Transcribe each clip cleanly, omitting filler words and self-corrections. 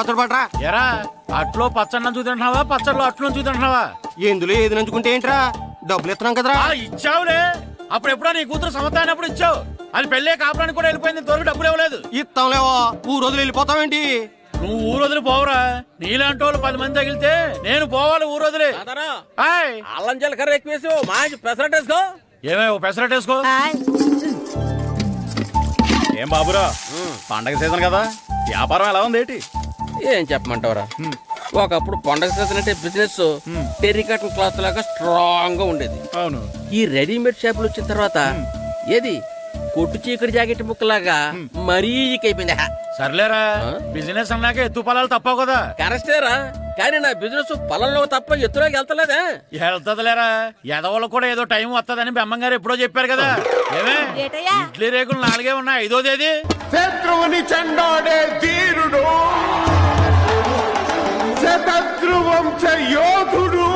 పచ్చడి పట్రా. ఎరా అట్లో పచ్చడి చూద్దావా పచ్చడిలో అట్లు చూద్దావా? ఎందులో ఏది నంచుకుంటే ఏంట్రా, డబ్బులు ఇస్తున్నాం కదరా. ఇచ్చావులే, అప్పుడు ఎప్పుడో నీ కూతురు సమత అయినప్పుడు ఇచ్చావు. అది పెళ్ళే కాపురానికి కూడా వెళ్ళిపోయింది, ఇంతవరకు డబ్బులు ఇవ్వలేదు. ఇస్తాంలేవో, ఊరు వదిలి వెళ్ళిపోతావేంటి? నువ్వు ఊరు వదిలి పోవురా, నీలాంటి వాళ్ళు 10 మంది తగిలితే నేను పోవాలి ఊరు వదిలి. అల్లం జీలకర్ర ఎక్కువేసి మంచి పెసరట్ వేసుకో. ఏమేమో పెసరట్ వేసుకో. ఏం బాబురా, పండగ సీజన్ కదా, వ్యాపారం ఎలా ఉంది ఏంటి? ఏం చెప్పమంటావురా, ఒకప్పుడు పండగ సీజన్ అంటే బిజినెస్ టెర్రికాటన్ క్లాత్ లాగా స్ట్రాంగ్ గా ఉండేది. అవును. ఈ రెడీమేడ్ షాపులు వచ్చిన తర్వాత ఏది కొట్టు చీకటి జాకెట్ ముక్కలాగా మరీ అయిపోయింది. సర్లేరా, బిజినెస్ అన్నాక ఎత్తు పొలాలు తప్పవు కదా. కరెస్టేరా, కానీ నా బిజినెస్ పొలంలో తప్ప ఎత్తులోకి వెళ్తలేదా? వెళ్తదిలేరా, ఎదవలు కూడా ఏదో టైం వస్తుందని బెమ్మంగారు ఎప్పుడో చెప్పారు కదా. ఏమే ఇడ్లీ రేకులు 4 ఉన్నాయి, 5వ తేదీ. శత్రువుని చెండాడే ధీరుడు, శతద్రువంశ యోధుడు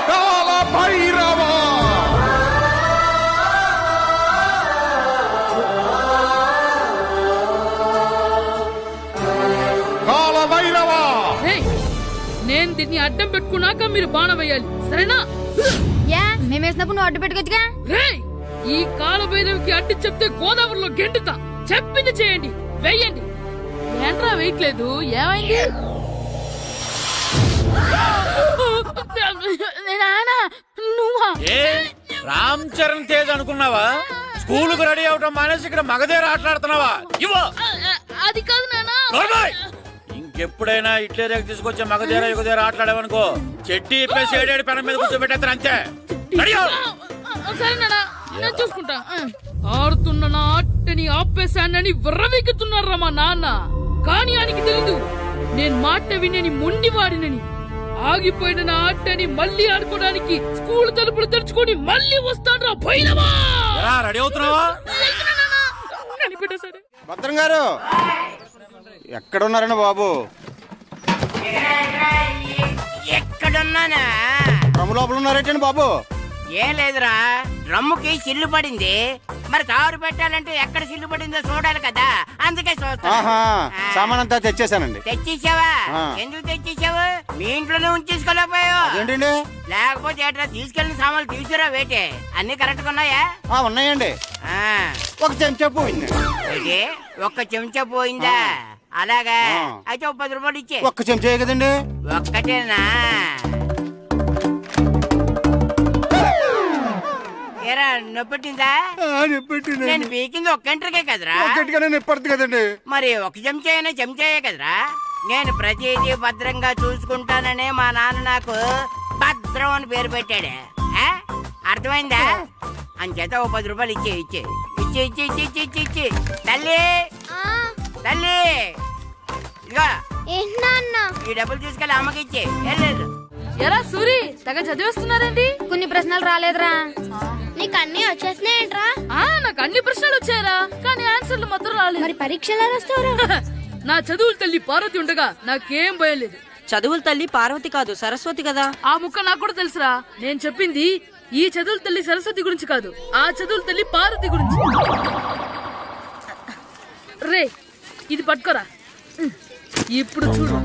కాల భైరవ. నేను దీన్ని అడ్డం పెట్టుకున్నాక మీరు బాణ వేయాలి, సరేనా? మేమేసినప్పుడు నువ్వు అడ్డు పెట్టుకోవచ్చుగా. ఈ కాలభైరవికి అడ్డు చెప్తే గోదావరిలో గెంటుతా. చెప్పింది చేయండి, వెయ్యండి. ఏంట్రా వేయట్లేదు, ఏమైంది? రామ్ చరణ్ తేజ్ అనుకున్నావా? స్కూలుకు రెడీ అవటం మానేసి ఇక్కడ మగధేర ఆటలాడుతున్నావా? ఇవ్వ. అది కాదు నానా. ఇంకెప్పుడైనా ఇట్లే రేపు తీసుకొచ్చే మగధేర యుగధేర ఆటలాడేవనుకో, చెట్టి ఇప్పేసి 7 పెనం మీద కూర్చోబెట్టేస్తారు అంతే. సరే నానా, నేను చూసుకుంటా. ఆడుతున్న నా ఆటని ఆపేశానని విర్రవీగుతున్నారా మా నాన్న. కానీ ఆయనకి తెలీదు నేను మాట వినని మొండివాడినని. ఆగిపోయిన నా ఆటని మళ్ళీ ఆడుకోవడానికి స్కూల్ తలుపులు తెరుచుకొని మళ్ళీ వస్తాడ్రా భైరవా. రెడీ అవుతున్నావా? భద్రం గారు ఎక్కడున్నారండి బాబు? ఎక్కడున్నానా? డ్రమ్ము లోపల ఉన్నారేంటండి బాబు? ఏం లేదురా, డ్రమ్ముకి సిల్లు పడింది. మరి కారు పెట్టాలంటే ఎక్కడ సిల్లు పడిందో చూడాలి కదా, అందుకే చూస్తా. సామాన్ అంతా తెచ్చేసానండి. తెచ్చేసావా? ఎందుకు తెచ్చేసావు? మీ ఇంట్లోనే ఉంచేసుకోలేకపోయావు ఏంటండి? లేకపోతే ఎట్లా తీసుకెళ్లిన సామాన్లు తీసుకురా వేటే. అన్ని కరెక్ట్ గా ఉన్నాయా? ఉన్నాయండి. ఒక చెంచా పోయింది. ఒక్క చెంచా పోయిందా? అలాగా, అయితే 10 రూపాయలు ఇచ్చే. ఒక్క చెంచా కదండి? ఒక్కటేనా? ఏరా నొప్పెట్టిందా? నేను పీకింది ఒక్కంటరికే కదరా. కదండి. మరి ఒక చెంచాయే కదరా. నేను ప్రతిదీ భద్రంగా చూసుకుంటాననే మా నాన్న నాకు భద్రం అని పేరు పెట్టాడు. అర్థమైందా? అంచేత 10 రూపాయలు ఇచ్చే ఇచ్చే ఇచ్చే ఇచ్చే ఇచ్చే ఇచ్చే ఇచ్చే తల్లి తల్లి, ఇదిగో ఈ డబ్బులు తీసుకెళ్ళి అమ్మకి ఇచ్చే. ఎరా సూరి, తెగ చదివేస్తున్నారండి. కొన్ని ప్రశ్నలు రాలేదురా. నీకు అన్ని వచ్చేసినాయంట్రా? నాకు అన్ని ప్రశ్నలు వచ్చాయరా, కానీ ఆన్సర్లు మాత్రం రాలేదు. మరి పరీక్షలు రాస్తావురా? నా చదువుల తల్లి పార్వతి ఉండగా నాకేం భయం లేదు. చదువుల తల్లి పార్వతి కాదు, సరస్వతి కదా. ఆ ముక్క నాకు కూడా తెలుసురా. నేను చెప్పింది ఈ చదువుల తల్లి సరస్వతి గురించి కాదు, ఆ చదువుల తల్లి పార్వతి గురించి. రే, ఇది పట్టుకోరా. ఇప్పుడు చూడు.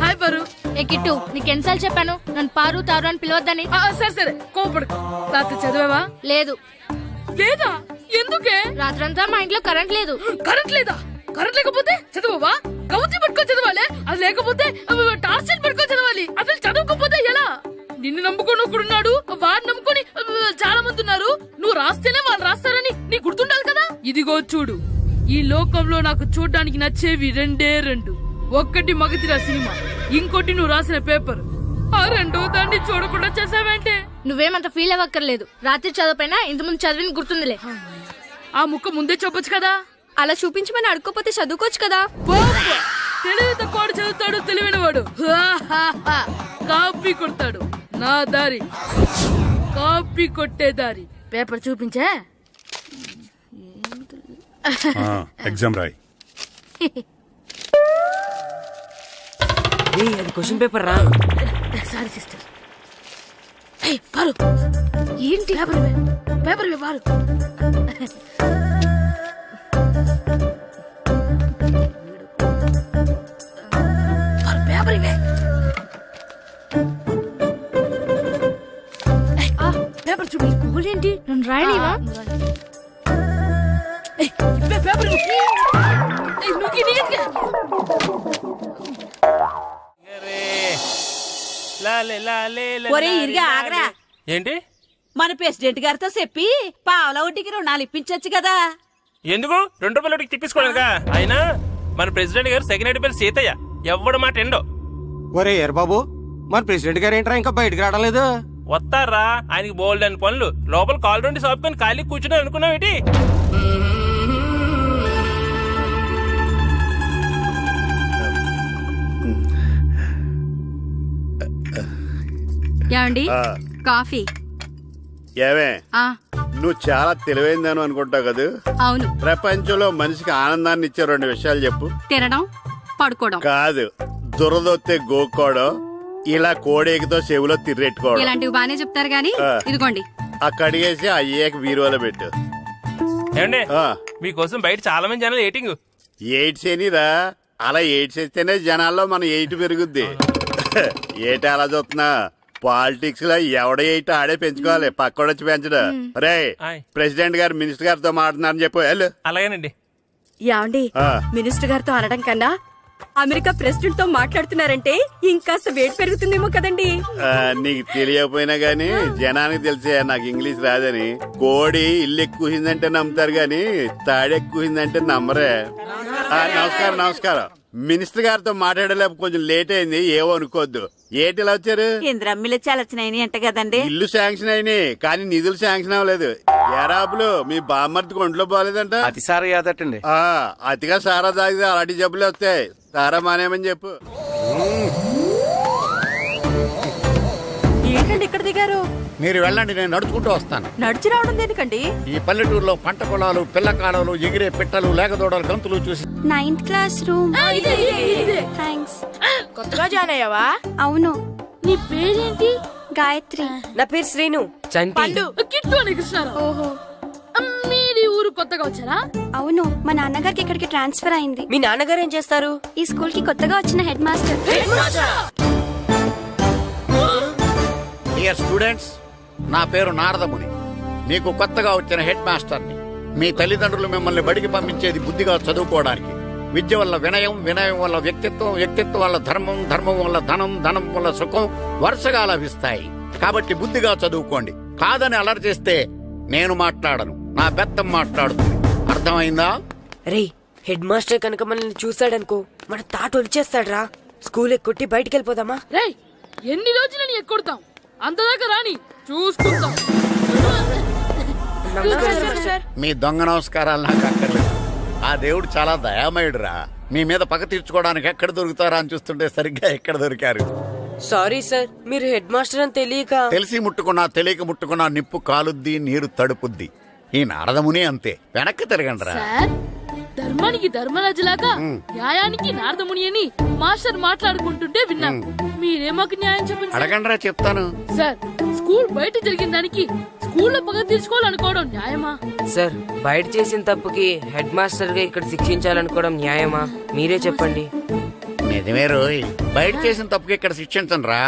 హాయ్ పారు. ఏ కిట్టు, నీకెన్నిసార్లు చెప్పాను నన్ను పారు తారు అని పిలవద్దని? సరే సరే, కోపడుకో. రాత్రి చదివావా? లేదు. లేదా? ఎందుకే? రాత్రంతా మా ఇంట్లో కరెంట్ లేదు. కరెంట్ లేదా? కరెంట్ లేకపోతే చదవవా? కవతి పట్టుకొని చదవాలి. అది లేకపోతే టార్చ్ పట్టుకొని చదవాలి. అసలు చదవకపోతే ఎలా? నిన్ను నమ్ముకొని ఒకడున్నాడు, వాడిని నమ్ముకొని చాలా మంది ఉన్నారు. నువ్వు రాస్తేనే వాళ్ళు రాస్తారని నీకు గుర్తుండాలి కదా. ఇదిగో చూడు, ఈ లోకంలో నాకు చూడ్డానికి నచ్చేవి 2. ఒక్కటి మగతిరా సినిమా, ఇంకోటి నువ్వు రాసిన పేపర్. ఆ 2వ దాన్ని చూడకుండా చేసావేంటే? నువ్వేమంత ఫీల్ అవ్వక్కర్లేదు. రాత్రి చదవపోయినా ఇంతకుముందు చదివిన గుర్తుందిలే. ఆ ముక్క ముందే చెప్పొచ్చు కదా. అలా చూపించమని అడుక్కోపోతే చదువుకోవచ్చు కదా. తెలివి తక్కువ చదువుతాడు, తెలివైన వాడు కాపీ కొడతాడు. నా దారి కాపీ కొట్టే దారి. పేపర్ చూపించా? ఎగ్జామ్ రాయి. అది క్వశ్చన్ పేపర్ రా. Sorry sister. పారు, ఏంటి పేపర్ పారు. పేపర్ ఇవే పేపర్ చూడు స్కూల్ ఏంటి నన్ను రాయనివా ఇవే పేపర్ నువ్వు నీట్గా ఒరే ఇరిగా ఆగరా. ఏంటి మన ప్రెసిడెంట్ గారితో చెప్పి పావలా వడ్డీకి రుణాలు ఇప్పించొచ్చు కదా. ఎందుకు 2 రూపాయలు తిప్పించుకోలేదుగా. అయినా మన ప్రెసిడెంట్ గారు సెకండ్ హెడ్ పేరు సీతయ్య, ఎవడు మాట ఎండో. ఒరే ఎర్ బాబు మన ప్రెసిడెంట్ గారు ఏంట్రా ఇంకా బయటకు రావడం లేదు? వస్తారా, ఆయనకి బోల్డ్ అని పనులు. లోపల కాల్ రెండు సాపుకొని ఖాళీ కూర్చుని అనుకున్నావు ఏంటి? ఏమండి కాఫీ ఏమే ఆ నువ్వు చాలా తెలివైందని అనుకుంటావు కదా. అవును ప్రపంచంలో మనిషికి ఆనందాన్ని ఇచ్చే 2 విషయాలు చెప్పు. తినడం పడుకోవడం. కాదు, దురదొత్తే గోక్కోవడం, ఇలా కోడేకితో చెవులో తిర్రెట్టుకోవడం. ఇలాంటివి బానే చెప్తారు గానీ ఇదిగోండి. కడిగేసి అయ్యేకి బీరువాలో పెట్టు. ఏమండి మీకోసం బయట చాలా మంది జనాలు ఏటింగ్. ఎయిడ్స్ ఏనిరా, అలా ఎయిడ్స్ వేస్తేనే జనాల్లో మన ఎయిట్ పెరుగుద్ది. ఏటి అలా చూస్తున్నా? పాలిటిక్స్ లో ఎవడ ఎయిట్ ఆడే పెంచుకోవాలి, పక్కడొచ్చి పెంచడు. రే ప్రెసిడెంట్ గారు మినిస్టర్ గారితో మాట్లాడుతున్నారని చెప్పు. వెళ్ళు. అలాగేనండి. యాండి మినిస్టర్ గారితో అనడం కన్నా అమెరికా ప్రెసిడెంట్ తో మాట్లాడుతున్నారంటే ఇంకాస్త వేడి పెరుగుతుందేమో కదండి. నీకు తెలియకపోయినా గానీ జనానికి తెలిసే నాకు ఇంగ్లీష్ రాదని. కోడి ఇల్లు ఎక్కువసిందంటే నమ్ముతారు గాని తాడెక్కువసిందంటే నమ్మరే. నమస్కారం నమస్కారం. మినిస్టర్ గారితో మాట్లాడలేక కొంచెం లేట్ అయింది, ఏవో అనుకోవద్దు. ఏటి ఇలా వచ్చారు? ఇంద్రమ్మిలు చాలా వచ్చినాయి అంట కదండి. ఇల్లు శాంక్షన్ అయినాయి కానీ నిధులు శాంక్షన్ అవ్వలేదు. ఎరాపులు మీ బామ్మర్తికి ఒంట్లో పోలేదంట. అతిసారి యాదటండి. అతిగా సారా తాగితే అలాంటి జబ్బులు వస్తాయి. సారా మానేమని చెప్పు. ఏంటండి ఇక్కడ దిగారు? మీరు వెళ్ళండి, నేను నడుచుకుంటూ వస్తాను. నడిచి రావడం దేనికండి? ఈ పల్లెటూరులో పంట పొలాలు, పిల్ల కాడలు, ఎగిరే పిట్టలు, లేకదోడలు, గంతులు చూసి 9th క్లాస్ రూమ్. థ్యాంక్స్. కొత్తగా జాయిన్ అయ్యావా? అవును. నీ పేరేంటి? గాయత్రి. నా పేరు శ్రీను. పండు కిట్టు అని కృష్ణారావు. ఓహో. మీరు ఊరు కొత్తగా వచ్చారా? అవును, మా నాన్నగారికి ఇక్కడికి ట్రాన్స్ఫర్ అయింది. మీ నాన్నగారు ఏం చేస్తారు? ఈ స్కూల్ కి కొత్తగా వచ్చిన హెడ్ మాస్టర్. డియర్ స్టూడెంట్స్, నా పేరు నారదముని. మీకు కొత్తగా వచ్చిన హెడ్ మాస్టర్ని. మీ తల్లిదండ్రులు మిమ్మల్ని బడికి పంపించేది బుద్ధిగా చదువుకోవడానికి. విద్య వల్ల వినయం, వినయం వల్ల వ్యక్తిత్వం, వ్యక్తిత్వం వల్ల ధర్మం, ధర్మం వల్ల ధనం, ధనం వల్ల సుఖం వరుసగా లభిస్తాయి. కాబట్టి బుద్ధిగా చదువుకోండి. కాదని అలర్ చేస్తే నేను మాట్లాడను, నా బెత్తం మాట్లాడుతుంది. అర్థమైందా? రే, హెడ్ మాస్టర్ కనుక మనల్ని చూసాడనుకో మన తాట వచ్చేస్తాడ్రా. స్కూల్ ఎక్కొట్టి బయటికి వెళ్ళిపోదామా? రేయ్, ఎన్ని రోజులని ఎక్కొడతాం? అంతదాకా రాని చూసుకుంటాం. మీ దొంగ నమస్కారాలు నాకు అక్కర్లేదు. ఆ దేవుడు చాలా దయామయుడురా. మీ మీద పగ తీర్చుకోవడానికి ఎక్కడ దొరుకుతారా అని చూస్తుంటే సరిగ్గా ఎక్కడ దొరికారు. సారీ సార్, మీరు హెడ్ మాస్టర్ అని తెలియక. తెలిసి ముట్టుకున్నా తెలియక ముట్టుకున్నా నిప్పు కాలుద్ది, నీరు తడుపుద్ది. ఈ నారదముని అంతే. వెనక్కి తిరగండిరా. సార్, ధర్మానికి ధర్మరాజులాగా న్యాయానికి నారదముని అని మాస్టర్ మాట్లాడుకుంటుంటే విన్నాం. మీరే మాకు న్యాయం చెప్పండి. అడగండిరా, చెప్తాను. సార్, స్కూల్ బయట జరిగిన దానికి స్కూల్లో పగ తీర్చుకోవాలనుకోవడం న్యాయమా? సార్, బయట చేసిన తప్పుకి హెడ్ మాస్టర్ గా ఇక్కడ శిక్షించాలనుకోవడం న్యాయమా? మీరే చెప్పండి. నిజమే రోయ్, బయట చేసిన తప్పుకి ఇక్కడ శిక్షించను రా.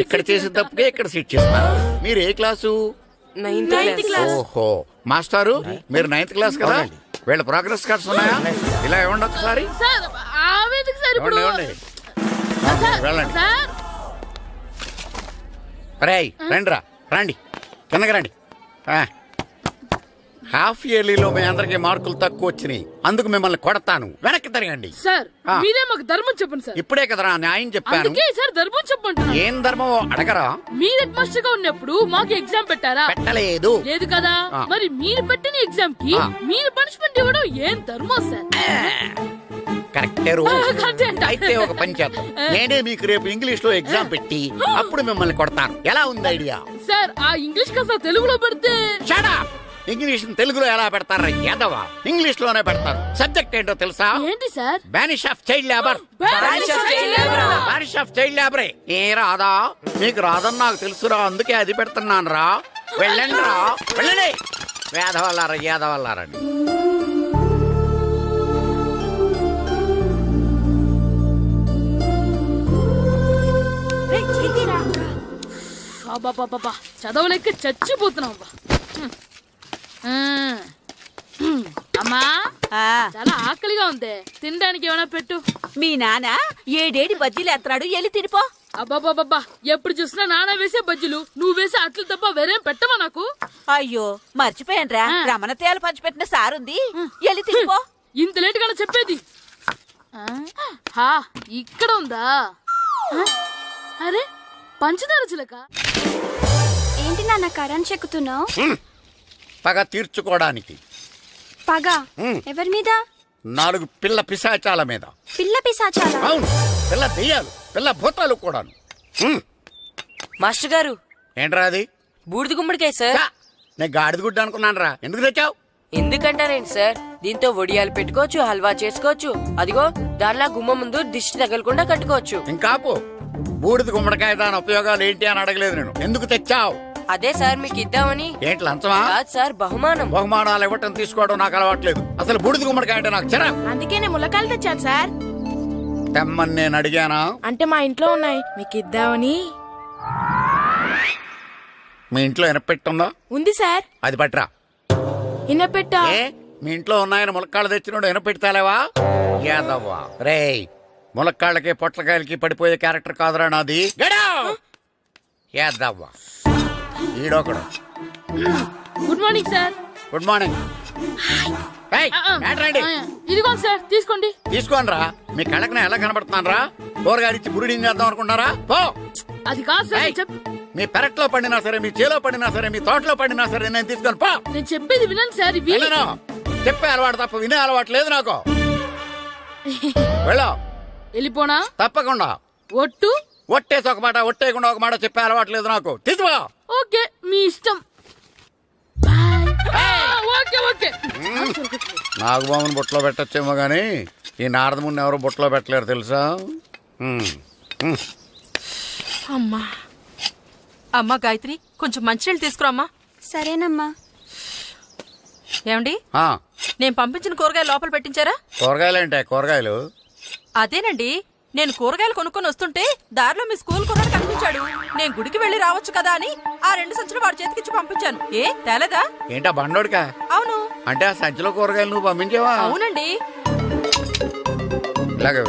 ఇక్కడ చేసిన తప్పుకే ఇక్కడ శిక్షిస్తాను. మీరు ఏ క్లాసు? 9th class. ఓహో, మాస్టారు మీరు 9th క్లాస్ కదా? వీళ్ళ ప్రోగ్రెస్ కార్డ్స్ ఉన్నాయా? ఇలా ఇవ్వండి ఒకసారి. సార్, ఆవేదకు సార్ ఇప్పుడు. ఇవ్వండి. వెళ్ళండి. సార్, రేయ్ రండిరా, రండి కిందకి రండి. హాఫ్ ఇయర్లీలో మీ అందరికి మార్కులు తక్కువ వచ్చినాయి, అందుకు మిమ్మల్ని కొడతాను. వెనక్కి తిరగండి. సార్ మీరే మాకు ధర్మం చెప్పండి సార్. ఇప్పుడే కదరా న్యాయం చెప్పాను. అందుకే సార్ ధర్మం చెప్పండి. ఏం ధర్మమో అడగరా? మీరు హెడ్ మాస్టర్ గా ఉన్నప్పుడు మాకు ఎగ్జామ్ పెట్టారా? పెట్టలేదు. లేదు కదా. మరి మీరు పెట్టిన ఎగ్జామ్ కి మీరు పనిష్మెంట్ ఇవ్వడం ఏం ధర్మం సార్? కరెక్టే. అయితే ఒక పని చేద్దాం, నేనే మీకు రేపు ఇంగ్లీష్ లో ఎగ్జామ్ పెట్టి అప్పుడు మిమ్మల్ని కొడతాను. ఎలా ఉంది ఐడియా? సార్, ఆ ఇంగ్లీష్ కాస్త తెలుగులో పెడితే. Shut up! ఇంగ్లీష్ తెలుగులో ఎలా పెడతారా యాదవా? ఇంగ్లీష్ లోనే పెడతారు. సబ్జెక్ట్ ఏంటో తెలుసా? ఏంటి sir? Banish of child labour. Banish of child లేబరే. ఏ రాదా? మీకు రాదని నాకు తెలుసురా, అందుకే అది పెడుతున్నాను రా. వెళ్ళండి రా, వెళ్ళండి. వేదవల్లారా, యాదవల్లారండి. అబ్బాబాబా చదవలేక చచ్చిపోతున్నావు అబ్బా. అమ్మా చాలా ఆకలిగా ఉంది, తినడానికి ఏమైనా పెట్టు. మీ నాన్న ఏడేడి బజ్జీలు ఎత్తాడు, ఎల్లి తినిపో. అబ్బాబాబా ఎప్పుడు చూసినా నాన్న వేసే బజ్జీలు, నువ్వు వేసే అట్లు తప్ప వేరేం పెట్టవా నాకు? అయ్యో మర్చిపోయానురా, రమణ తేలు పంచిపెట్టిన సారుంది, ఎల్లి తినిపో. ఇంత లేట్ గా చెప్పేది. హా ఇక్కడ ఉందా? అరే పంచదార చిలక. ఏంటి నాన్న కరెంట్ చెక్కుతున్నావు? పగ తీర్చుకోవడానికి. పగ ఎవరి మీద? 4 పిల్ల పిశాచాల మీద. పిల్ల పిశాచాలా? అవును, పిల్ల దెయ్యాలు, పిల్ల భూతాలు కూడాను. మాస్టర్ గారు, ఏంట్రా అది? బూడిద గుమ్మడికాయ సార్. ఛా, నేను గాడిద గుడ్డ అనుకున్నాను రా. ఎందుకు తెచ్చావు? ఎందుకంటారేంటి సార్, దీంతో వడియాలు పెట్టుకోవచ్చు, హల్వా చేసుకోవచ్చు. అదిగో దానిలా గుమ్మ ముందు దిష్టి తగలకుండా కట్టుకోవచ్చు. ఇంకాపు, బూడిద గుమ్మడికాయ దాని ఉపయోగాలు ఏంటి అని అడగలేదు నేను. ఎందుకు తెచ్చావు? అదే సార్ మీకు ఇద్దామని. ఏంటి లంచమా? కాదు సార్, బహుమానం. బహుమానాలు ఇవ్వటం తీసుకోవడం నాకు అలవాట్లేదు. అసలు బూడిద గుమ్మడికాయ అంటే నాకు చిరా. అందుకే నేను ములకాయలు తెచ్చాను సార్. తెమ్మని నేను అడిగానా? అంటే మా ఇంట్లో ఉన్నాయి, మీకు ఇద్దామని. మీ ఇంట్లో ఎనపెట్టుందా? ఉంది సార్. అది పట్రా. ఇన్నపెట్టా? ఏ, మీ ఇంట్లో ఉన్నాయని ములక్కాళ్ళు తెచ్చినోడు ఎనపెడతాలేవా? యాదవ్వా రేయ్, ములక్కాళ్ళకి పొట్లకాయలకి పడిపోయే క్యారెక్టర్ కాదురా నాది. యాదవ్వా ఈడొకడు. Good morning sir. Good morning. ఇదిగోండి సార్, తీసుకోండి. తీసుకోనరా, మీ కళ్ళకి నేను ఎలా కనబడుతున్నాను రా? కూరగాయలు ఇచ్చి బురిడింగ్ చేద్దాం అనుకున్నారా? పో. అది కాదు సార్. మీ పెరట్లో పండినా సరే, మీ చేలో పండినా సరే, మీ తోటలో పండినా సరే నేను తీసుకొని పో. నేను చెప్పేది వినండి సార్. ఇవి చెప్పే అలవాటు తప్ప వినే అలవాటు లేదు నాకు. వెళ్ళా. వెళ్ళిపోనా? తప్పకుండా. ఒట్టు? ఒట్టేసి ఒక మాట, ఒట్టేయకుండా ఒక మాట చెప్పే అలవాటు లేదు నాకు. తీసుకో. ఓకే, మీ ఇష్టం. Okay okay. నాగబాబుని బుట్టలో పెట్టచ్చేమో గానీ ఈ నారదముని ఎవరు బుట్టలో పెట్టలేరు తెలుసా? అమ్మా అమ్మా గాయత్రి, కొంచెం మంచినీళ్ళు తీసుకురామ్మా. సరేనమ్మా. ఏమండి, నేను పంపించిన కూరగాయలు లోపల పెట్టించారా? కూరగాయలు ఏంటే? కూరగాయలు అదేనండి, నేను కూరగాయలు కొనుక్కొని వస్తుంటే దారిలో మీ స్కూల్ కుర్రాడు కనిపించాడు. నేను గుడికి వెళ్లి రావచ్చు కదా అని ఆ 2 సంచులు వాడి చేతికిచ్చి పంపించాను. ఏ తేలేదా? ఏంటా బండోడికా? అవును. అంటే ఆ సంచిలో కూరగాయలు నువ్వు పంపించావా? అవునండి. ఇలాగే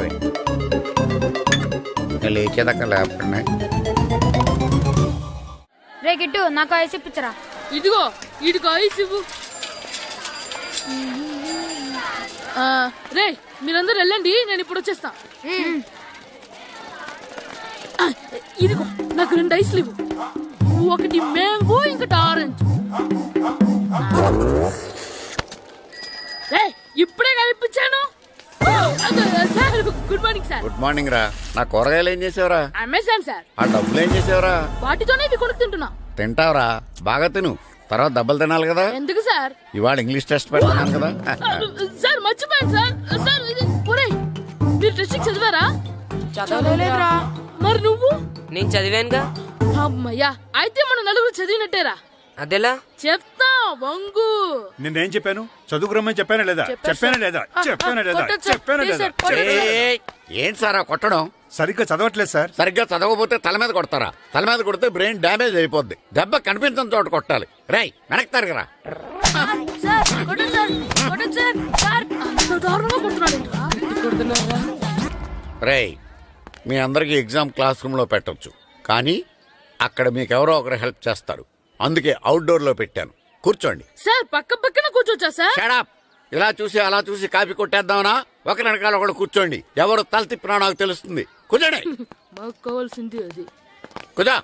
లేచేదాకా లేకుండా. రే గిట్టు, నాకు ఐస్ ఇప్పించరా. ఇదిగో ఇదిగో ఐస్ ఇవ్వు. రే మీరందరూ వెళ్ళండి, నేను ఇప్పుడు వచ్చేస్తా. ఇదిగో నాకు 2 ఐస్లు ఇవ్వు. ఒకటి మ్యాంగో, ఇంకటి ఆరెంజ్. రే ఇప్పుడే కనిపించాను. Sir good morning sir. Good morning రా. నా కూరగాయలు ఏం చేసావురా? Amazon sir. ఆ డబ్బులు ఏం చేసావురా? వాటితోనే ఇవి కొనుక్కు తింటున్నా. తింటావురా, బాగా తిను. తర్వాత డబ్బులు తినాలి కదా. ఎందుకు సార్? ఇవాళ ఇంగ్లీష్ టెస్ట్ పెడతాను కదా. సార్ మర్చిపోయాను సార్. సార్ ఇది ఒరేయ్, మీరు టెస్టింగ్ చదివారా? చదవలేదురా. మరి నువ్వు? నేను చదివానుగా. అమ్మయ్యా, అయితే మన నలుగురు చదివినట్టేరా. అదెలా? చెప్తా వంగు. నేనేం చెప్పాను? చదువుకురమ్మని చెప్పానా లేదా? చెప్పానా లేదా? చెప్పానా లేదా? చెప్పానా లేదా? ఏంటి సార్ కొట్టడం? సరిగ్గా చదవట్లేదు సార్. సరిగ్గా చదవకపోతే తల మీద కొడతారా? తల మీద కొడితే బ్రెయిన్ డ్యామేజ్ అయిపోద్ది. దెబ్బ కనిపించిన చోట కొట్టాలి. రేయ్ వెనక్కి తరగరా. రేయ్, మీ అందరికి ఎగ్జామ్ క్లాస్ రూమ్ లో పెట్టొచ్చు, కానీ అక్కడ మీకు ఎవరో ఒకరు హెల్ప్ చేస్తారు. అందుకే అవుట్డోర్ లో పెట్టాను. కూర్చోండి. సార్ పక్క పక్కన కూర్చోచ్చా సార్? Shut up. ఇలా చూసి అలా చూసి కాపీ కొట్టేద్దామనా? ఒకరి వెనకాల ఒకడు కూర్చోండి. ఎవరు తల తిప్పినా నాకు తెలుస్తుంది. కూర్చోండి. మాకు కావాల్సింది అది. కూర్చో.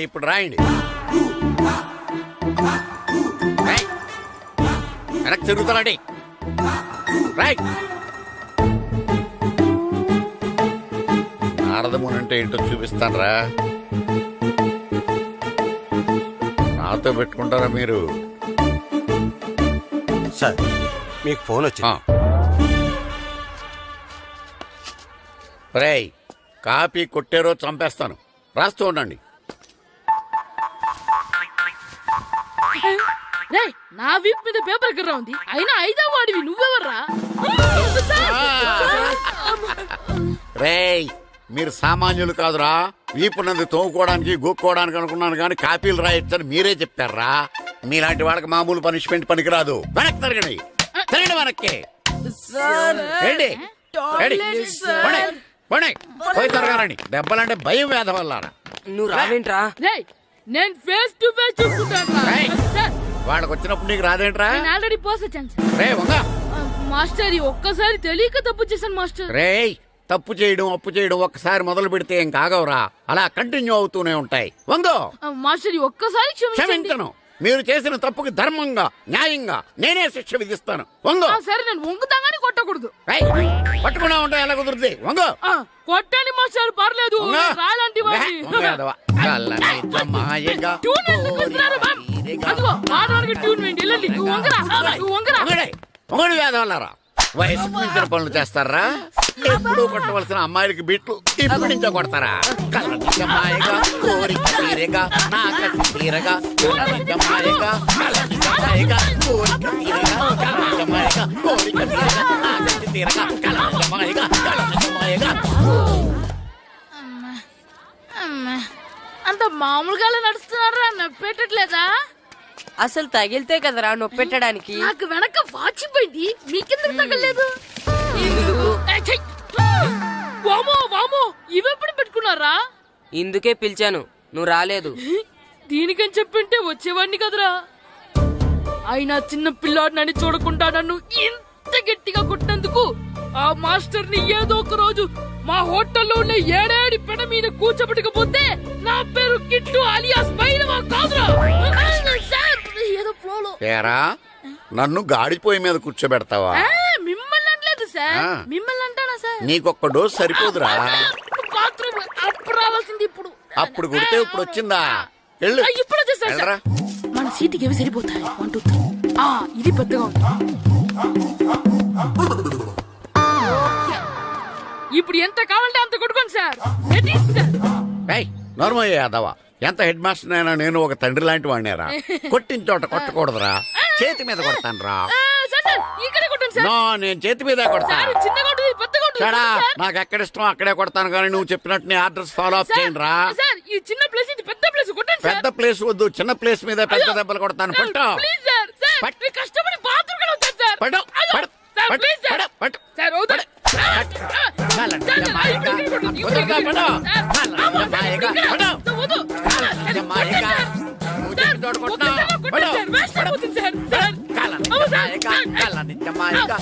ఇప్పుడు రాయండి. వెనక్కి తిరుగుతారండి. రైట్. నారదముని అంటే ఏంటో చూపిస్తానరా. నాతో పెట్టుకుంటారా మీరు? సార్ మీకు ఫోన్ వచ్చింది. రేయ్, కాపీ కొట్టారో చంపేస్తాను. రాస్తూ ఉండండి. రే నా వీప్ మీద పేపర్ ఎక్కడ ఉంది? అయినా 5వ వాడివి నువ్వెవర్రా? రేయ్, మీరు సామాన్యులు కాదురా. వీపున్నది తోముకోవడానికి గోక్కోవడానికి అనుకున్నాను కానీ కాపీలు రాయొచ్చని మీరే చెప్పారా? మీలాంటి వాళ్ళకి మామూలు పనిష్మెంట్ పనికిరాదు. వెనక్కి తిరగండి, తిరగండి వెనక్కి. ఏంటి? ఏంటి? పోనీ, పోనీ, పోయి తిరగారండి. దెబ్బలంటే భయం వేద వల్ల. నువ్వు రావేంట్రా? రేయ్, నేను ఫేస్ టు ఫేస్ చూసుకుంటాను రేయ్. సార్. వాళ్ళకి వచ్చినప్పుడు నీకు రాదేంట్రా? నేను ఆల్రెడీ పోస్ వచ్చాను సార్. రే వంగ. మాస్టర్ ఈ ఒక్కసారి తెలియక తప్పు చేశాను మాస్టర్. రేయ్, తప్పు చేయడం అప్పు చేయడం ఒక్కసారి మొదలు పెడితే ఏం కాగవరా, అలా కంటిన్యూ అవుతూనే ఉంటాయి. వంగో. మాస్టర్ ఈ ఒక్కసారి క్షమించండి. క్షమించను. మీరు చేసిన తప్పుకి ధర్మంగా న్యాయంగా నేనే శిక్ష విధిస్తాను. వంగో. సరే, నేను వంగుతాగానే కొట్టకూడదు. రేయ్, పట్టుకున్నా ఉంటా ఎలా కుదురుతుంది? వంగో. కొట్టండి మాస్టర్, పర్లేదు. వంగో. రాలాంటి వాడిని. వంగ యాదవ. కళ్ళని జమాయగా ట్యూన్ ఎందుకు ఇస్తున్నారు, మ్యామ్? అదిగో ఆడవానికి ట్యూన్ వేయండి. వెళ్ళండి. నువ్వు వంగరా, నువ్వు వంగరా. వంగడి వేదవల్లారా, వయసుకు మించిన పనులు చేస్తారా? ఎప్పుడూ కొట్టవలసిన అమ్మాయిలకి బిట్లు ఇప్పుడు నుంచో కొడతారా? కళ్ళని జమాయగా కోరిక తీరగా నా కసి తీరగా కళ్ళని జమాయగా కళ్ళని జమాయగా కోరిక తీరగా కళ్ళని జమాయగా కోరిక తీరగా నా కసి తీరగా కళ్ళని జమాయగా కళ్ళని జమాయగా. అంత మామూలుగా నడుస్తున్నారా? నప్పెట్టట్లేదా? అసలు తగిలితే కదరా నొప్పెట్టడానికి. నాకు వెనక వాచిపోయింది, మీకెందుకు తగలేదు? వామో వామో, ఇవెప్పుడు పెట్టుకున్నారా? ఇందుకే పిలిచాను, నువ్వు రాలేదు. దీనికని చెప్పింటే వచ్చేవాడిని కదరా. అయినా చిన్న పిల్లాడినని చూడకుండా నన్ను ఇంత గట్టిగా కొట్టినందుకు ఆ మాస్టర్ ని ఏదో ఒక రోజు మా హోటల్లో ఉన్న ఏడేడి పెడ మీద కూర్చోబెట్టకపోతే నా పేరు కిట్టు అలియాస్ బైరవా కాదురా. ఏదో ఫ్లోలో. ఏరా, నన్ను గాడిపోయి మీద కూర్చోబెడతావా? మిమ్మల్ని అనలేదు సార్. ఆ. మిమ్మల్ని అంటానా సార్? నీకొక్క డోస్ సరిపోదురా? బాత్రూమ్ అప్పుడు రావాల్సింది ఇప్పుడు. అప్పుడు కొడితే ఇప్పుడు వచ్చిందా? వెళ్ళు. ఇప్పుడు వచ్చేసారు సార్. వెళ్ళరా. మన సీటుకి ఏవి సరిపోతాయి? 1 2 3. ఇది పెద్దగా ఉంది. ఇప్పుడు ఎంత కావాలంటే అంత కొట్టుకోండి sir. Ready sir. Normayya Yadava, ఎంత హెడ్ మాస్టర్ అయినా నేను ఒక తండ్రి లాంటి వాడినేరా. కొట్టిన చోట కొట్టకూడదురా, చేతి మీద కొడతాను రా. సార్ సార్, ఇక్కడే కొట్టండి సార్. నో, నేను చేతి మీద కొడతా. సార్, చిన్నగా ఉంటుంది, పెద్దగా ఉంటుంది సడా, సార్. నాకు ఎక్కడ ఇష్టం అక్కడే కొడతాను కానీ నువ్వు చెప్పినట్టు నీ ఆర్డర్స్ ఫాలో అప్ సార్, చేయండి రా. సార్, ఈ చిన్న ప్లేస్ ఇది పెద్ద ప్లేస్, కొట్టండి సార్. పెద్ద ప్లేస్ వద్దు, చిన్న ప్లేస్ మీద పెద్ద దెబ్బలు కొడతాను. సార్, పట్టు ప్లీజ్ సార్. సార్, పట్టు. మీరు కష్టపడి బాత్రూమ్ కూడా వచ్చారు సార్. పట్టు, అయ్యో, పట్టు, సార్, పట్టు, ప్లీజ్ సార్. పట్టు, పట్టు. సార్, వద్దు. కాలండి జమాయగా, కుదురుగా పడు. కాలండి జమాయగా, పడు. కాలండి జమాయగా, నువ్వు చెప్పిన చోట కొట్టు. పడు, పడు. కాలండి జమాయగా, కాలండి జమాయగా,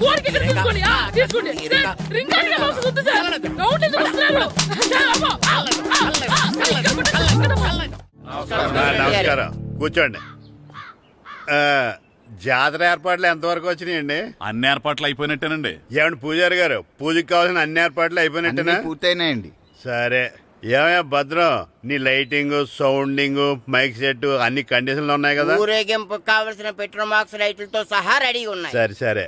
కోరిక తీరగా, తీసుకోండి. తీరగా. రింగ్ ఆడిగా అవసరం వద్దు సార్. రౌండ్ ఎందుకు వస్తున్నారు? సార్, అమ్మో. నమస్కారం, కూర్చోండి. జాతర ఏర్పాట్లు ఎంతవరకు వచ్చినాయండి? అన్ని ఏర్పాట్లు అయిపోయినట్టేనండి. ఏమండి పూజారి గారు, పూజకి కావాల్సిన అన్ని ఏర్పాట్లు అయిపోయినట్టేనా? పూర్తయినాయండి. సరే. ఏమయ్యా భద్రం, నీ లైటింగ్, సౌండింగ్, మైక్ సెట్ అన్ని కండిషన్లు ఉన్నాయి కదా? ఊరేగింపు కావలసిన పెట్రోల్ మార్క్స్ లైట్లతో సహా రెడీ ఉన్నాయి. సరే సరే.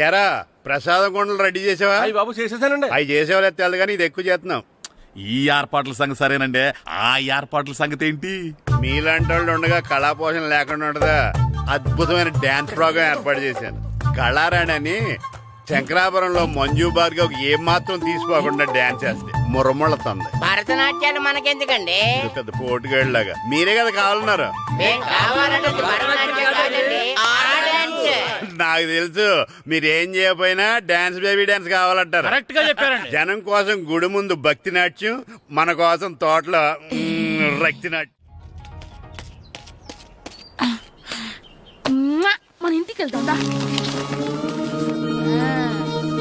ఎరా, ప్రసాదం కొండలు రెడీ చేసావా? అయ్యి బాబు చేసేసానండి. అవి చేసేవాళ్ళు తెలదు కానీ ఇది ఎక్కువ చేస్తున్నాం. ఈ ఏర్పాట్ల సంగతి సరేనండి, ఆ ఏర్పాట్ల సంగతి ఏంటి? మీలాంటి వాళ్ళు ఉండగా కళాపోషణ లేకుండా ఉండదా? అద్భుతమైన డాన్స్ ప్రోగ్రామ్ ఏర్పాటు చేశాను. కళారాణి అని శంకరాపురంలో మంజు భార్గవ్ ఏం మాత్రం తీసుకోకుండా డాన్స్ చేస్తే మురముళ్ళతుంది. భరతనాట్యాలు మనకెందుకండి? ఇది పెద్ద పోటుగాళ్ళలాగా మీరే కదా కావాలన్నారు. మేం కావాలంటే భరతనాట్యం కాదండి, ఆ డాన్స్. నాకు తెలుసు, మీరేం చేయకపోయినా డాన్స్ బేబీ డాన్స్ కావాలంటారు. కరెక్ట్ గా చెప్పారండి. జనం కోసం గుడి ముందు భక్తి నాట్యం, మన కోసం తోటలో రక్తి నాట్యం. మన ఇంటికి వెళ్తాం.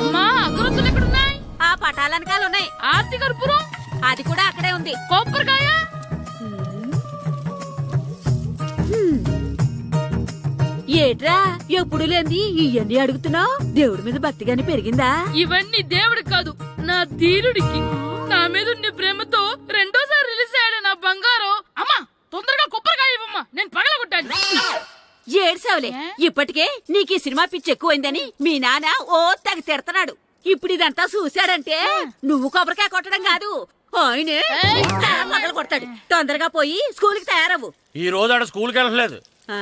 అమ్మా, అగరొత్తులు ఎక్కడున్నాయి? ఆ పటాలనకాలు ఉన్నాయి. ఆర్తి కర్పూరం అది కూడా అక్కడే ఉంది. కొబ్బరికాయ ఏట్రా ఎప్పుడు లేని ఇవన్నీ అడుగుతున్నావు? దేవుడి మీద భక్తిగాని పెరిగిందా? ఇవన్నీ దేవుడికి కాదు, నా ధీరుడికి. నా మీద ఉండే ప్రేమతో రెండోసారి రిలీజ్ అయ్యాడు నా బంగారం. అమ్మా, తొందరగా కొబ్బరికాయ ఇవ్వమ్మా, నేను పగలగొట్టాను. ఏడ్సావులే, ఇప్పటికే నీకు ఈ సినిమా పిచ్చి ఎక్కువైందని మీ నాన్న ఓ తెగ తిడతాడు. ఇప్పుడు ఇదంతా చూశాడంటే నువ్వు కొబ్బరికాయ కొట్టడం కాదు, ఆయనే పగలు కొడతాడు. తొందరగా పోయి స్కూల్ కి తయారవు. ఈ రోజు ఆడ స్కూల్కి వెళ్ళలేదు. ఆ?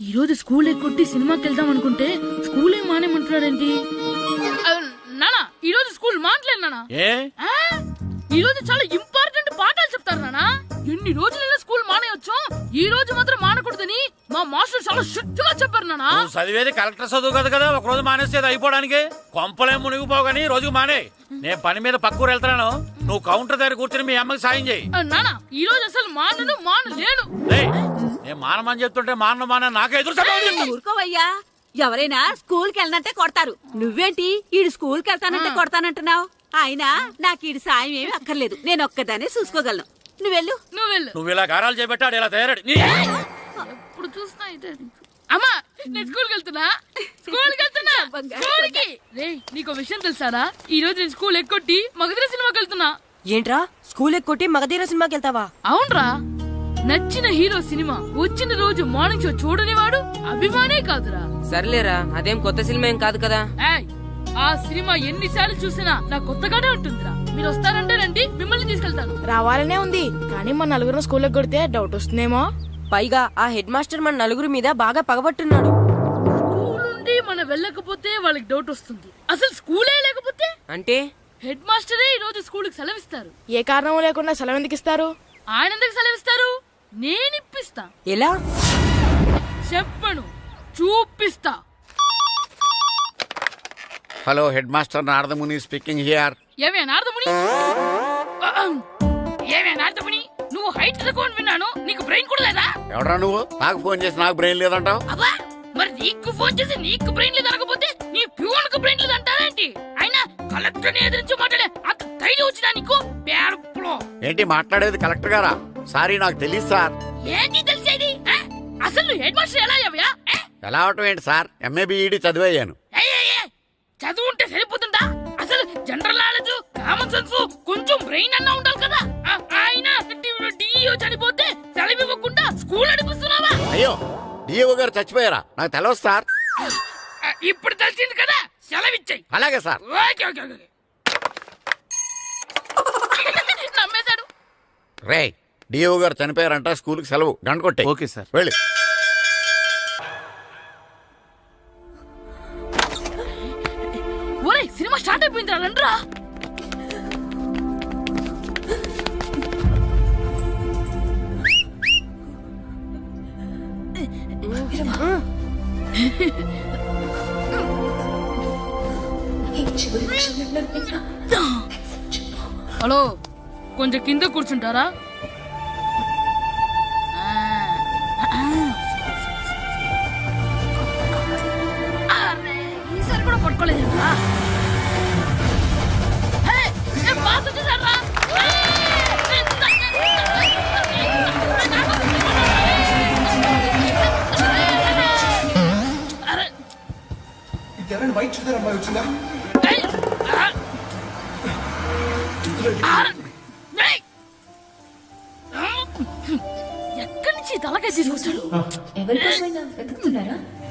ఈ రోజు స్కూల్ ఎక్కొట్టి సినిమాకి వెళ్దాం అనుకుంటే స్కూల్ ఏం మానేమంటున్నాడేంటి? నానా, ఈ రోజు స్కూల్ మానట్లేదు నానా. ఏ ఈ రోజు చాలా ఇంపార్టెంట్ ఎన్ని రోజులైనా స్కూల్ మానేయొచ్చు, ఈ రోజు మాత్రం మానకూడదని మా మాస్టర్ చాలా స్ట్రిక్ట్ గా చెప్పారు నాన్న. నువ్వు చదివేది కలెక్టర్ చదువు కదా ఒక రోజు మానేస్తే అయిపోవడానికి. కొంపలే మునిగిపోగాని రోజుకు మానే. నేను పని మీద పక్కూరు వెళ్తున్నాను, నువ్వు కౌంటర్ దగ్గర కూర్చొని మీ అమ్మకి సాయం చేయి. నాన్న ఈ రోజు అసలు మానలేను. నేను మానమని చెప్తుంటే మాన నాకే ఎదురు సమాధానం చెప్తావు. ఊరుకోవయ్యా, ఎవరైనా స్కూల్ కి వెళ్ళనంటే కొడతారు. నువ్వేంటి ఈడు స్కూల్ కి వెళ్తానంటే కొడతానంటున్నావు? అయినా నాకు ఈడు సాయం ఏమి అక్కర్లేదు, నేను ఒక్కదానే చూసుకోగలను. నువ్వెళ్ళు. నువ్వు ఇలా గారాలు చేపెట్టాడు ఇలా తయారాడు. ఇప్పుడు చూస్తా అమ్మా, నేను స్కూల్కి వెళ్తున్నా. స్కూల్కి రేయ్, నీకు విషయం తెలుసారా? ఈ రోజు నేను స్కూల్ ఎక్కొట్టి మగధీర సినిమాకి వెళ్తున్నా. ఏంట్రా స్కూల్ ఎక్కొట్టి మగధీర సినిమాకి వెళ్తావా? అవునరా, నచ్చిన హీరో సినిమా వచ్చిన రోజు మార్నింగ్ షో చూడని వాడు అభిమానే కాదురా. సర్లేరా, అదేం కొత్త సినిమా ఏం కాదు కదా. ఏయ్, ఆ సినిమా ఎన్నిసార్లు చూసినా నాకు కొత్తగానే ఉంటుందిరా. మీరు వస్తారంటే రండి, మిమ్మల్ని తీసుకెళ్తాను. రావాలనే ఉంది, కానీ మన నలుగురు స్కూల్కి కొడితే డౌట్ వస్తుందేమో. పైగా ఆ హెడ్ మాస్టర్ మన నలుగురి మీద బాగా పగబట్టున్నాడు. స్కూల్ నుండి మనం వెళ్ళకపోతే వాళ్ళకి డౌట్ వస్తుంది. అసలు స్కూలే లేకపోతే అంటే హెడ్ మాస్టరే ఈ రోజు స్కూల్కి సెలవిస్తారు. ఏ కారణం లేకుండా సెలవు ఎందుకు ఇస్తారు? ఆయన ఎందుకు సెలవిస్తారు? నేను ఇప్పిస్తా. ఎలా చెప్పను, చూపిస్తా. Hello, head master Naradamuni speaking here. ఏమే నారదముని, నువ్వు హైట్ తక్కువ విన్నాను, నీకు బ్రెయిన్ కూడా లేదా? ఎవడ్రా నువ్వు? నాకు ఫోన్ చేసి నాకు బ్రెయిన్ లేదంటావు? అబ్బా, మరి నీకు ఫోన్ చేసి నీకు బ్రెయిన్ లేదు అనకపోతే నీ ప్యూన్ కు బ్రెయిన్ లేదు అంటారేంటి? అయినా కలెక్టర్ ని ఎదిరించి మాట్లాడే అంత ధైర్యం వచ్చినా నీకు? పేరులో ఏంటి మాట్లాడేది? కలెక్టర్ గారా? సారీ, నాకు తెలియదు సార్. ఏంటి తెలిసేది? అసలు నువ్వు హెడ్ మాస్టర్ ఎలా అయ్యావా? ఎలా అవటం ఏంటి సార్? MA B Ed చదివయ్యాను. చదువు ఉంటే సరిపోతుందా? అసలు జనరల్ నాలెడ్జ్, కామన్ సెన్స్, కొంచెం బ్రెయిన్ అన్నా ఉండాలి కదా. ఆయన డిఇఓ చనిపోతే సెలవు ఇవ్వకుండా స్కూల్ నడిపిస్తున్నావా? అయ్యో, డిఓ గారు చచ్చిపోయారా? నాకు తెలియదు సార్. ఇప్పుడు తెలిసింది కదా, సెలవిచ్చాయి. అలాగే సార్. నమ్మేశాడు. రే, డిఓ గారు చనిపోయారంట, స్కూల్ కి సెలవు. గంట కొట్టే. Okay sir. వెళ్ళి. ఒరే, సినిమా స్టార్ట్ అయిపోయిందిరా, రండ్రా. హలో, కొంచెం కింద కూర్చుంటారా? ఈసారి కూడా పట్టుకోలేదురా. వైట్ చూద్దరు అమ్మాయి వచ్చిందా? ఎక్కడి నుంచి తలకాయ తీసుకొచ్చాడు?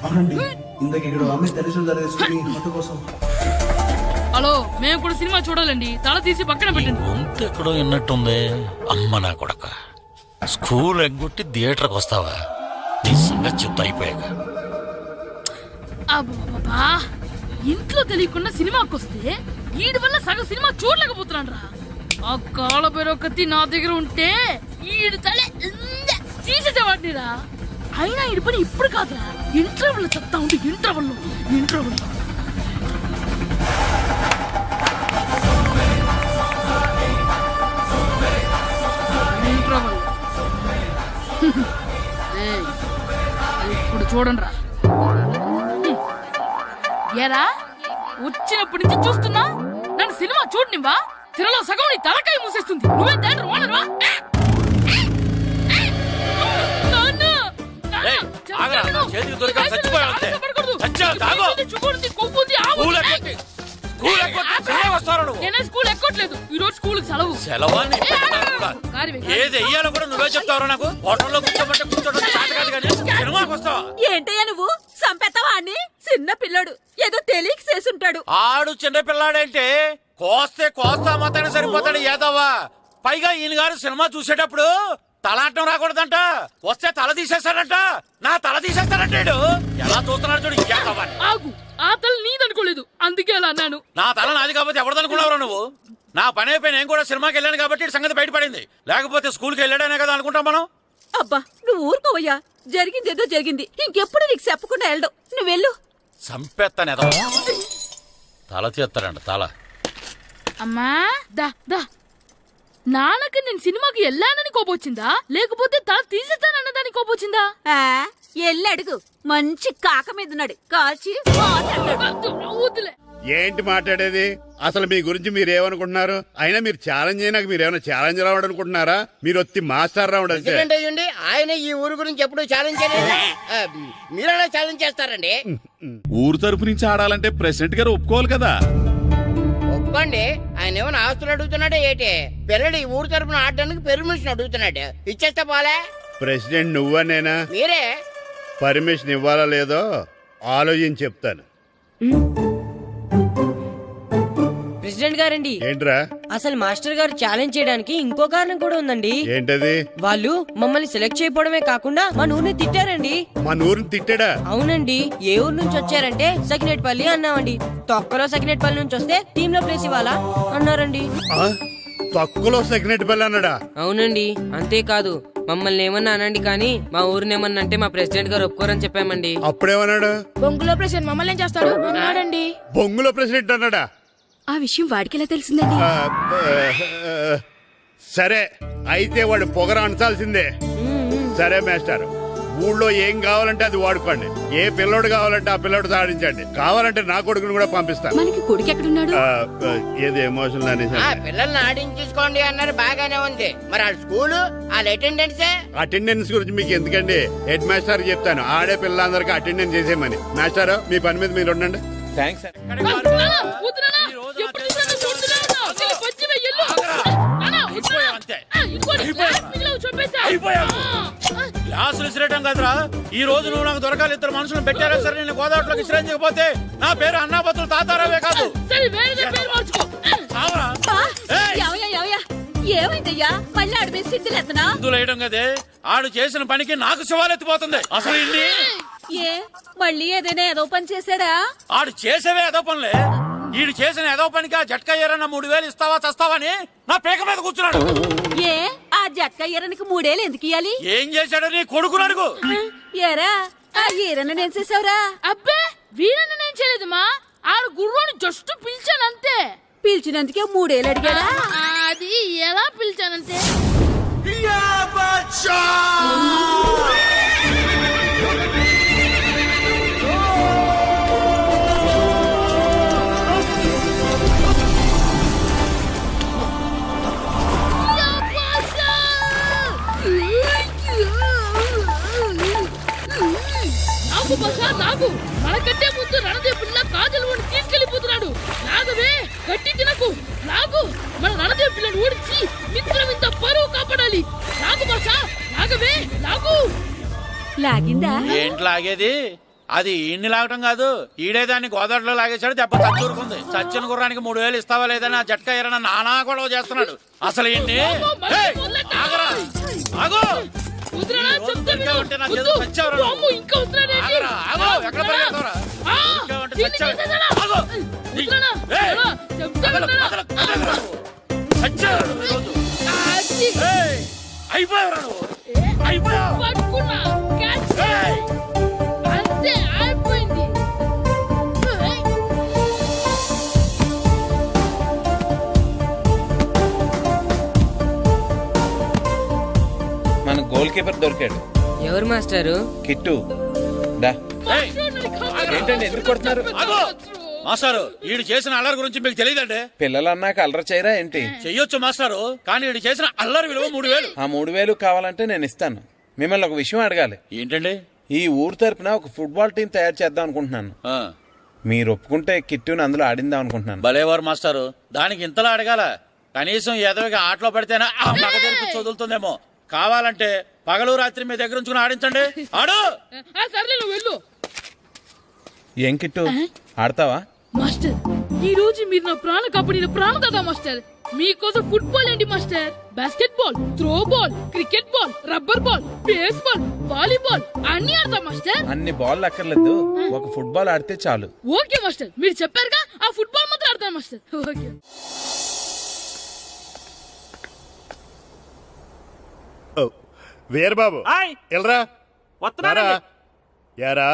అవునండి, ఇందాక ఇక్కడ అమ్మాయి తల్లిదండ్రులు తీసుకుని ఫోటో కోసం. హలో, మేము కూడా సినిమా చూడాలండి, తల తీసి పక్కన పెట్టండి. గొంతు ఎక్కడో విన్నట్టుంది. అమ్మ నా కొడక, స్కూల్ ఎగ్గొట్టి థియేటర్కి వస్తావా? నీ సంగతి చెప్తా అయిపోయాక. అబ్బా, ఇంట్లో తెలియకుండా సినిమాకి వస్తే వీడి వల్ల సగం సినిమా చూడలేకపోతున్నాడు రా. ఆ కాళ్ళ పేరొకతి నా దగ్గర ఉంటే ఈడు తలే తీసేసేవాడిని రా. అయినా ఈడి పని ఇప్పుడు కాదురా, ఇంటర్వెల్ చెప్తా ఉంటే ఇంటర్వెల్ ఇప్పుడు చూడండి రా. ఏరా, వచ్చినప్పటి నుంచి చూస్తున్నా, నన్ను సినిమా చూడనివ్వా? తిరలో సగం నీ తలకాయ మూసేస్తుంది. నువ్వే దాని ఓనర్వా? నేనే స్కూల్ ఎక్కట్లేదు, ఈ రోజు స్కూల్ సెలవు. ఏది వెయ్యాలో కూడా నువ్వే చెప్తావు. నాకు హోటల్లో కూర్చోబట్టే కూర్చోడం కాదు కానీ సినిమాకి వస్తావా? ఏంటయ్యా నువ్వు? సంపెత్తవా అని? చిన్న పిల్లడు ఏదో తెలియక చేసుంటాడు. ఆడు చిన్న పిల్లాడంటే కోస్తా మాత్రమే సరిపోతాడు ఏదవ్వా. పైగా ఈయన గారు సినిమా చూసేటప్పుడు తలాటం రాకూడదంట, వస్తే తల తీసేస్తాడంట. నా తల తీసేస్తాడంటాడు. ఎలా చూస్తున్నాడు చూడు. ఆగు, ఆ తల నీదనుకోలేదు, అందుకే అలా అన్నాను. నా తల నాది కాబట్టి ఎవరిదనుకున్నావురా నువ్వు? నా పని అయిపోయి నేను కూడా సినిమాకి వెళ్ళాను కాబట్టి ఈ సంగతి బయటపడింది. లేకపోతే స్కూల్కి వెళ్ళాడనే కదా అనుకుంటాం మనం. అబ్బా నువ్వు ఊరుకోవయ్యా, జరిగిందేదో జరిగింది, ఇంకెప్పుడు నీకు చెప్పకుండా వెళ్ళడం. నువ్వు వెళ్ళు. సంపెత్తాను ఏదో తల తీస్తాడంట తల. అమ్మా దా దా. నాన్నకి నేను సినిమాకి వెళ్ళానని కోపొచ్చిందా, లేకపోతే తల తీసేస్తానన్నదాని కోపొచ్చిందా? ఎల్లు అడుగు, మంచి కాక మీద ఉన్నాడు, కాల్చి వద్దులే. ఏంటి మాట్లాడేది? అసలు మీ గురించి మీరు ఏమనుకుంటున్నారు? అయినా మీరు ఛాలెంజ్ అయినాక మీరు ఏమైనా ఛాలెంజ్ రావడం అనుకుంటున్నారా? మీరు వచ్చి మాస్టర్ రావడం అంతే. ఆయన ఈ ఊరు గురించి ఎప్పుడు ఛాలెంజ్ చేయలేదు. మీరెలా ఛాలెంజ్ చేస్తారండి? ఊరు తరపు నుంచి ఆడాలంటే ప్రెసిడెంట్ గారు ఒప్పుకోవాలి కదా. ఒప్పుకోండి. ఆయన ఏమైనా ఆస్తులు అడుగుతున్నాడే ఏంటి? పిల్లడు ఈ ఊరు తరపున ఆడడానికి పెర్మిషన్ అడుగుతున్నాడు, ఇచ్చేస్తే పోలే. ప్రెసిడెంట్ నువ్వా నేనా? మీరే. పర్మిషన్ ఇవ్వాలా లేదో ఆలోచించి చెప్తాను. ప్రెసిడెంట్ గారండి, ఏంట్రా? అసలు మాస్టర్ గారు ఛాలెంజ్ చేయడానికి ఇంకో కారణం కూడా ఉందండి. ఏంటది? వాళ్ళు మమ్మల్ని సెలెక్ట్ చేయకపోవడమే కాకుండా మా ఊరిని తిట్టారండి. మన ఊరిని తిట్టాడా? అవునండి. ఏ ఊరు నుంచి వచ్చారంటే సకినేట్పల్లి అన్నామండి. తొక్కలో సకినేట్పల్లి నుంచి వస్తే టీమ్ లో ప్లేస్ ఇవ్వాలా అన్నారండి. తక్కువలో సెకండ్ బెల్ అన్నాడా? అవునండి. అంతేకాదు మమ్మల్ని ఏమన్నా అనండి కానీ మా ఊరిని ఏమన్నా అంటే మా ప్రెసిడెంట్ గారు ఒప్పుకోరని చెప్పామండి. అప్పుడేమన్నాడు? బొంగులో ప్రెసిడెంట్ మమ్మల్ని ఏం చేస్తాడు అన్నాడండి. బొంగులో ప్రెసిడెంట్ అన్నాడా? ఆ విషయం వాడికి ఎలా తెలిసిందండి? సరే అయితే వాడు పొగర అంచాల్సిందే. సరే మాస్టర్, ఊళ్ళో ఏం కావాలంటే అది వాడుకోండి. ఏ పిల్లోడు కావాలంటే ఆ పిల్లోడు సాధించండి. కావాలంటే నా కొడుకుని కూడా పంపిస్తాను. మనకి కొడుకు ఎక్కడున్నాడు? ఏది ఎమోషనల్ అనేసి పిల్లల్ని ఆడించేసుకోండి అన్నారు, బాగానే ఉంది. మరి ఆ స్కూలు వాళ్ళ అటెండెన్స్ గురించి మీకు ఎందుకండి? హెడ్ మాస్టర్ చెప్తాను, ఆడే పిల్లలందరికీ అటెండెన్స్ చేసేయమని. మాస్టర్ మీ పని మీద మీరు ఉండండి. థ్యాంక్స్. గ్లాసులు విసిరేయటం కదరా. ఈ రోజు నువ్వు నాకు దొరకాలి. ఇద్దరు మనుషులు పెట్టారా సరే, నేను గోదావరిలోకి విసిరించకపోతే నా పేరు అన్నాపత్రులు తాతారావే కాదు. ఏమైందయ్యా? మళ్ళీ ఆడిపై సిద్ధులేతనా? వేయడం కదే, ఆడు చేసిన పనికి నాకు శివాలెత్తిపోతుంది. అసలు ఇన్ని ఏ మళ్ళీ ఏదైనా ఏదో పని చేశాడా? ఆడు చేసేవే ఏదో పనులే. ఈడు చేసిన ఏదో పనికి ఆ జట్కా ఏరన్న 3000 ఇస్తావా చస్తావని నా పేక మీద కూర్చున్నాడు. ఏ ఆ జట్కా ఈరనికి 3 ఏళ్ళు ఎందుకు ఇయ్యాలి? ఏం చేశాడో నీ కొడుకుని అడుగు. ఏరా ఆ ఈరన్న నేను చేసావురా? అబ్బే వీరన్న నేను చేయలేదమ్మా, ఆడు గుర్రోని జస్ట్ పిలిచానంతే. పిలిచినందుకే 3 ఏళ్ళు అడిగాడా? అది ఎలా పిలిచానంతే. నాగు మనకంటే ముందు రణదేవుడిలా కాజల్ ఓడి తీసుకెళ్లిపోతున్నాడు. నాగవే గట్టి తినకు. నాగు మన రణదేవు పిల్లని ఓడించి మిత్రమింత పరువు కాపాడాలి. నాగు భాష నాగవే నాగు. లాగిందా? ఏంటి లాగేది? అది ఈయన్ని లాగటం కాదు, ఈడే దాన్ని గోదావరిలో లాగేశాడు. దెబ్బ చచ్చూరుకుంది. చచ్చిన గుర్రానికి 3000 ఇస్తావా లేదని ఆ జట్కా ఏరన్న నానా గొడవ చేస్తున్నాడు. అసలు ఈయన్ని అయిపోయావు నువ్వు. అంతే అయిపోయింది. మన గోల్ కీపర్ దొరికాడు. ఎవరు మాస్టారు? కిట్టు. ఏంటండి ఎందుకు కొడుతున్నారు? మాస్టారు ఈడు చేసిన అల్లరి గురించి మీకు తెలియదండి. పిల్లలు అన్నాక అల్లరి చేయరా ఏంటి? చెయ్యొచ్చు మాస్టారు, కానీ ఈడు చేసిన అల్లరి విలువ 3000. ఆ 3000 కావాలంటే నేను ఇస్తాను. మిమ్మల్ని ఒక విషయం అడగాలి. ఏంటండి? ఈ ఊరు తరపున ఒక ఫుట్బాల్ టీం తయారు చేద్దాం అనుకుంటున్నాను. మీరు ఒప్పుకుంటే కిట్టుని అందులో ఆడిందాం అనుకుంటున్నాను. భలేవారు మాస్టారు, దానికి ఇంతలా అడగాల? కనీసం ఎదవిగా ఆటలో పడితేనే ఆ మగ తెరిపి చదువుతుందేమో. కావాలంటే పగలు రాత్రి మీ దగ్గర ఉంచుకుని ఆడించండి. ఆడు. సర్లే నువ్వు వెళ్ళు. ఏం కిట్టు ఆడతావా? మాస్టర్ ఈ రోజు మీరు నా ప్రాణ కాపాడిన ప్రాణదాత మాస్టర్. మీకోసం ఫుట్బాల్ ఏంటి master, basket ball, throw ball, cricket ball, rubber ball, base ball, volleyball అన్ని ఆడతాం మాస్టర్. అన్ని బాల్ అక్కర్లేదు, ఒక ఫుట్బాల్ ఆడితే చాలు. ఓకే మాస్టర్, మీరు చెప్పారుగా, ఆ ఫుట్బాల్ మాత్రం ఆడతాం మాస్టర్. ఓకే. వీరబాబు ఆయ్ ఎల్రా వస్తున్నారా యారా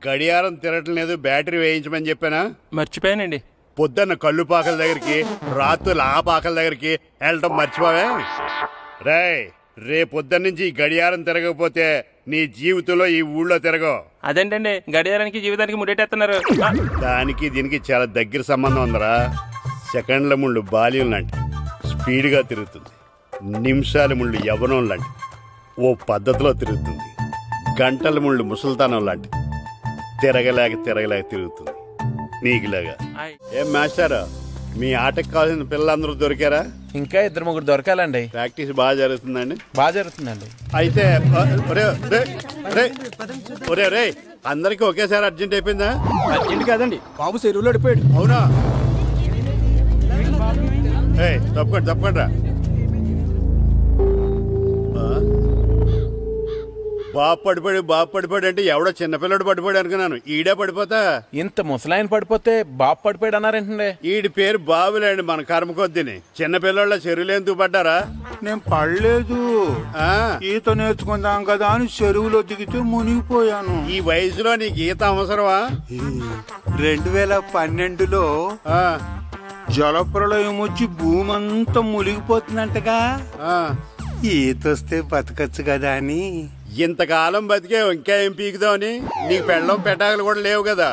గడియారం తిరగట్లేదు, బ్యాటరీ వేయించమని చెప్పానా? మర్చిపోయానండి. పొద్దున్న కళ్ళు పాకల దగ్గరికి, రాత్రులు ఆ పాకల దగ్గరికి వెళ్ళటం మర్చిపోవే. రేపొద్దున్న నుంచి ఈ గడియారం తిరగకపోతే నీ జీవితంలో ఈ ఊళ్ళో తిరగవు. అదేంటండి గడియారానికి జీవితానికి ముడేటేస్తున్నారు. దానికి దీనికి చాలా దగ్గర సంబంధం ఉందరా. సెకండ్ల ముళ్ళు బాల్యం లాంటి స్పీడ్గా తిరుగుతుంది, నిమిషాల ముళ్ళు యవ్వనం లాంటి ఓ పద్ధతిలో తిరుగుతుంది, గంటల ముళ్ళు ముసల్తానం లాంటి తిరగలేక తిరుగుతుంది నీకులాగా. ఏం మాస్టర్, మీ ఆటకు కావాల్సిన పిల్లలందరూ దొరికారా? ఇంకా 2-3 దొరకాలండి. ప్రాక్టీస్ బాగా జరుగుతుందండి? బాగా జరుగుతుందండి. అయితే ఒరే అందరికీ ఒకేసారి అర్జెంట్ అయిపోయిందా? అర్జెంట్ కాదండి, బాబు చెరువులో పడిపోయాడు. అవునా? తప్పకుండా రా. బాబు పడిపోయాడు అంటే ఎవడో చిన్నపిల్లడు పడిపోయాడు అనుకున్నాను. ఈడే పడిపోతా. ఇంత ముసలాయన పడిపోతే బాబు పడిపోయాడు అన్నారేంటండి? ఈడి పేరు బాబులేండి, మన కర్మ కొద్దిని. చిన్నపిల్లల చెరువులు ఎందుకు పడ్డారా? నేను పడలేదు, ఈత నేర్చుకుందాం కదా అని చెరువులో దిగితే మునిగిపోయాను. ఈ వయసులో నీకు ఈత అవసరమా? 2012లో జలప్రలయం వచ్చి భూమి అంతా మునిగిపోతుందంటగా, ఈతొస్తే బతకచ్చు కదా అని. ఇంతకాలం బతికే ఇంకా ఏం పీకుదామని? నీకు పెళ్ళం పెట్టాకలు కూడా లేవు కదా.